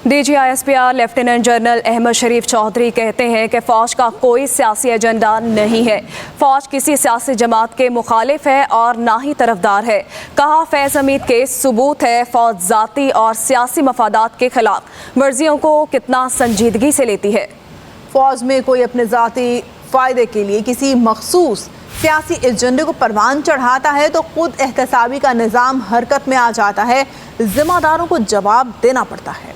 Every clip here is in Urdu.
DGISPR لیفٹیننٹ جنرل احمد شریف چودھری کہتے ہیں کہ فوج کا کوئی سیاسی ایجنڈا نہیں ہے، فوج کسی سیاسی جماعت کے مخالف ہے اور نہ ہی طرفدار ہے۔ کہا فیض حمید کے ثبوت ہے فوج ذاتی اور سیاسی مفادات کے خلاف ورزیوں کو کتنا سنجیدگی سے لیتی ہے۔ فوج میں کوئی اپنے ذاتی فائدے کے لیے کسی مخصوص سیاسی ایجنڈے کو پروان چڑھاتا ہے تو خود احتسابی کا نظام حرکت میں آ جاتا ہے، ذمہ داروں کو جواب دینا پڑتا ہے۔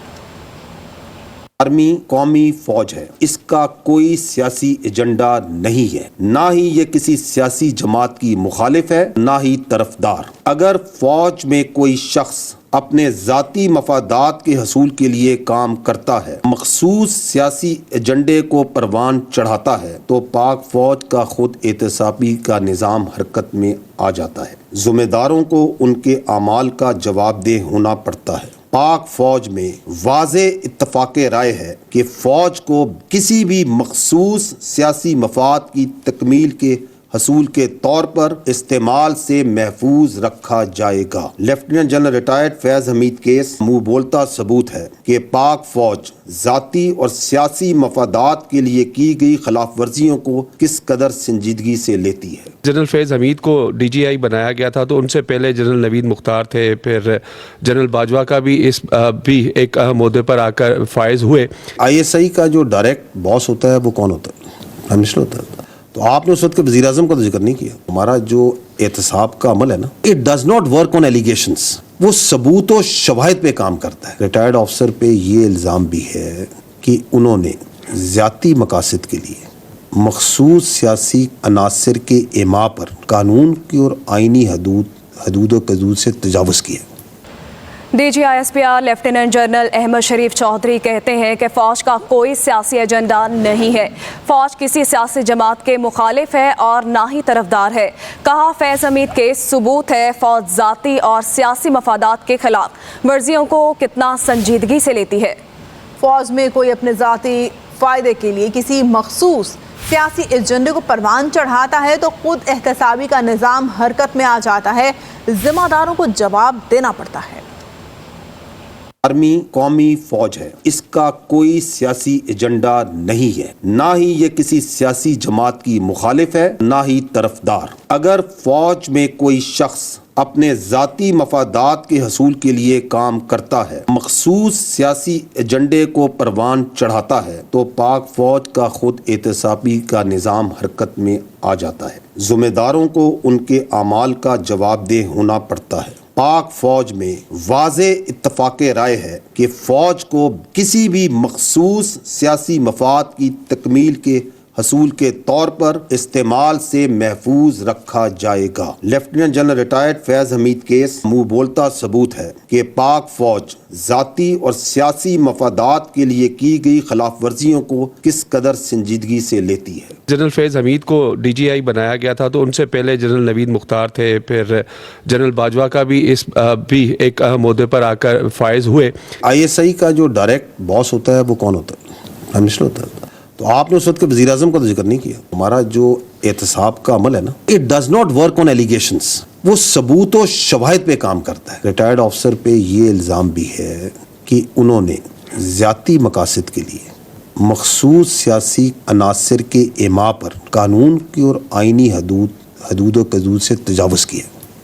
آرمی قومی فوج ہے، اس کا کوئی سیاسی ایجنڈا نہیں ہے، نہ ہی یہ کسی سیاسی جماعت کی مخالف ہے، نہ ہی طرفدار۔ اگر فوج میں کوئی شخص اپنے ذاتی مفادات کے حصول کے لیے کام کرتا ہے، مخصوص سیاسی ایجنڈے کو پروان چڑھاتا ہے تو پاک فوج کا خود احتسابی کا نظام حرکت میں آ جاتا ہے، ذمہ داروں کو ان کے اعمال کا جواب دہ ہونا پڑتا ہے۔ پاک فوج میں واضح اتفاق رائے ہے کہ فوج کو کسی بھی مخصوص سیاسی مفاد کی تکمیل کے حصول کے طور پر استعمال سے محفوظ رکھا جائے گا۔ لیفٹیننٹ جنرل ریٹائرڈ فیض حمید کیس منہ بولتا ثبوت ہے کہ پاک فوج ذاتی اور سیاسی مفادات کے لیے کی گئی خلاف ورزیوں کو کس قدر سنجیدگی سے لیتی ہے۔ جنرل فیض حمید کو DGI بنایا گیا تھا تو ان سے پہلے جنرل نوید مختار تھے، پھر جنرل باجوہ کا بھی ایک اہم عہدے پر آ کر فائز ہوئے۔ ISI کا جو ڈائریکٹ باس ہوتا ہے وہ کون ہوتا ہے؟ پرائم منسٹر ہوتا ہے۔ تو آپ نے اس وقت کے وزیر اعظم کا تو ذکر نہیں کیا۔ ہمارا جو احتساب کا عمل ہے نا، it does not work on allegations، وہ ثبوت و شواہد پہ کام کرتا ہے۔ ریٹائرڈ آفیسر پہ یہ الزام بھی ہے کہ انہوں نے ذاتی مقاصد کے لیے مخصوص سیاسی عناصر کے اعماء پر قانون کی اور آئینی حدود و حدود سے تجاوز کیا۔ DGISPR لیفٹیننٹ جنرل احمد شریف چودھری کہتے ہیں کہ فوج کا کوئی سیاسی ایجنڈا نہیں ہے، فوج کسی سیاسی جماعت کے مخالف ہے اور نہ ہی طرفدار ہے۔ کہا فیض حمید کے ثبوت ہے فوج ذاتی اور سیاسی مفادات کے خلاف ورزیوں کو کتنا سنجیدگی سے لیتی ہے۔ فوج میں کوئی اپنے ذاتی فائدے کے لیے کسی مخصوص سیاسی ایجنڈے کو پروان چڑھاتا ہے تو خود احتسابی کا نظام حرکت میں آ جاتا ہے، ذمہ داروں کو جواب دینا پڑتا ہے۔ آرمی قومی فوج ہے، اس کا کوئی سیاسی ایجنڈا نہیں ہے، نہ ہی یہ کسی سیاسی جماعت کی مخالف ہے، نہ ہی طرفدار۔ اگر فوج میں کوئی شخص اپنے ذاتی مفادات کے حصول کے لیے کام کرتا ہے، مخصوص سیاسی ایجنڈے کو پروان چڑھاتا ہے تو پاک فوج کا خود احتسابی کا نظام حرکت میں آ جاتا ہے، ذمہ داروں کو ان کے اعمال کا جواب دہ ہونا پڑتا ہے۔ پاک فوج میں واضح اتفاق رائے ہے کہ فوج کو کسی بھی مخصوص سیاسی مفاد کی تکمیل کے حصول کے طور پر استعمال سے محفوظ رکھا جائے گا۔ لیفٹیننٹ جنرل ریٹائرڈ فیض حمید کیس منہ بولتا ثبوت ہے کہ پاک فوج ذاتی اور سیاسی مفادات کے لیے کی گئی خلاف ورزیوں کو کس قدر سنجیدگی سے لیتی ہے۔ جنرل فیض حمید کو DGI بنایا گیا تھا تو ان سے پہلے جنرل نوید مختار تھے، پھر جنرل باجوہ کا بھی ایک اہم عہدے پر آ کر فائز ہوئے۔ ISI کا جو ڈائریکٹ باس ہوتا ہے وہ کون ہوتا ہے؟ پرائم منسٹر ہوتا ہے۔ تو آپ نے اس وقت کے وزیر اعظم کا تو ذکر نہیں کیا۔ ہمارا جو احتساب کا عمل ہے نا، it does not work on allegations، وہ ثبوت و شواہد پہ کام کرتا ہے۔ ریٹائرڈ آفیسر پہ یہ الزام بھی ہے کہ انہوں نے ذاتی مقاصد کے لیے مخصوص سیاسی عناصر کے اعماء پر قانون کی اور آئینی حدود و حدود سے تجاوز کیا۔